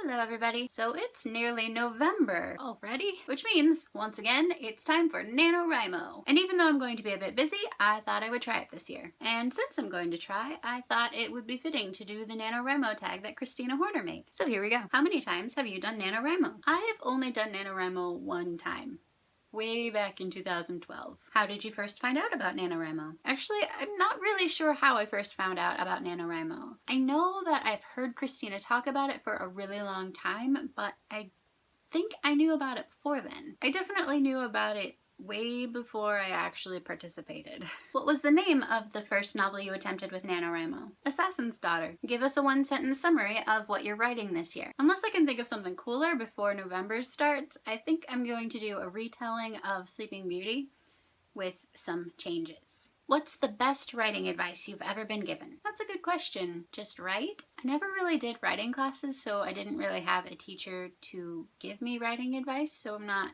Hello everybody! So it's nearly November already, which means, once again, it's time for NaNoWriMo. And even though I'm going to be a bit busy, I thought I would try it this year. And since I'm going to try, I thought it would be fitting to do the NaNoWriMo tag that Kristina Horner made. So here we go. How many times have you done NaNoWriMo? I have only done NaNoWriMo one time. Way back in 2012. How did you first find out about NaNoWriMo? Actually, I'm not really sure how I first found out about NaNoWriMo. I know that I've heard Kristina talk about it for a really long time, but I think I knew about it before then. I definitely knew about it way before I actually participated. What was the name of the first novel you attempted with NaNoWriMo? Assassin's Daughter. Give us a one-sentence summary of what you're writing this year. Unless I can think of something cooler before November starts, I think I'm going to do a retelling of Sleeping Beauty with some changes. What's the best writing advice you've ever been given? That's a good question. Just write? I never really did writing classes, so I didn't really have a teacher to give me writing advice, so I'm not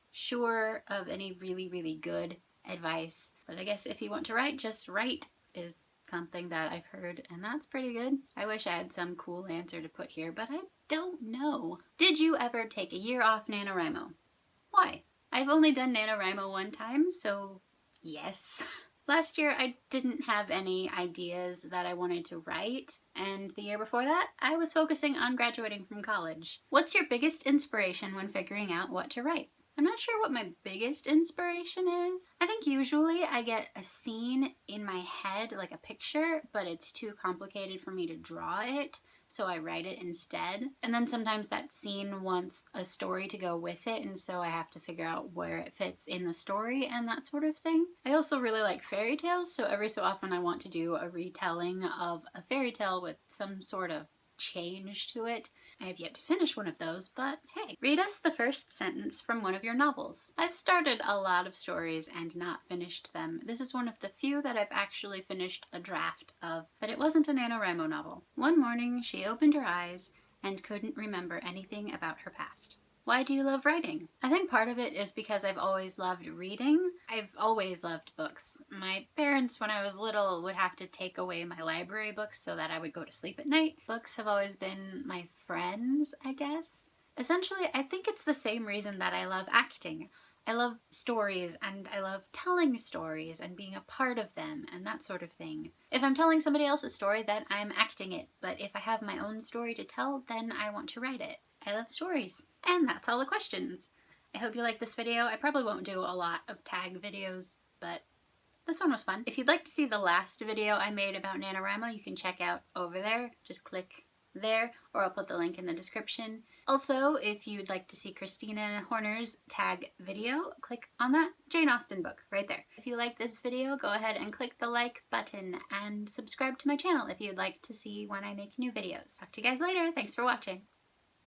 sure of any really good advice. But I guess if you want to write, just write is something that I've heard, and that's pretty good. I wish I had some cool answer to put here, but I don't know. Did you ever take a year off NaNoWriMo? Why? I've only done NaNoWriMo one time, so yes. Last year I didn't have any ideas that I wanted to write, and the year before that I was focusing on graduating from college. What's your biggest inspiration when figuring out what to write? I'm not sure what my biggest inspiration is. I think usually I get a scene in my head, like a picture, but it's too complicated for me to draw it, so I write it instead. And then sometimes that scene wants a story to go with it, and so I have to figure out where it fits in the story and that sort of thing. I also really like fairy tales, so every so often I want to do a retelling of a fairy tale with some sort of change to it. I have yet to finish one of those, but hey. Read us the first sentence from one of your novels. I've started a lot of stories and not finished them. This is one of the few that I've actually finished a draft of, but it wasn't a NaNoWriMo novel. One morning, she opened her eyes and couldn't remember anything about her past. Why do you love writing? I think part of it is because I've always loved reading. I've always loved books. My parents, when I was little, would have to take away my library books so that I would go to sleep at night. Books have always been my friends, I guess. Essentially, I think it's the same reason that I love acting. I love stories, and I love telling stories and being a part of them and that sort of thing. If I'm telling somebody else's story, then I'm acting it, but if I have my own story to tell, then I want to write it. I love stories. And that's all the questions. I hope you liked this video. I probably won't do a lot of tag videos, but this one was fun. If you'd like to see the last video I made about NaNoWriMo, you can check out over there. Just click there, or I'll put the link in the description. Also, if you'd like to see Kristina Horner's tag video, click on that Jane Austen book right there. If you like this video, go ahead and click the like button and subscribe to my channel if you'd like to see when I make new videos. Talk to you guys later. Thanks for watching.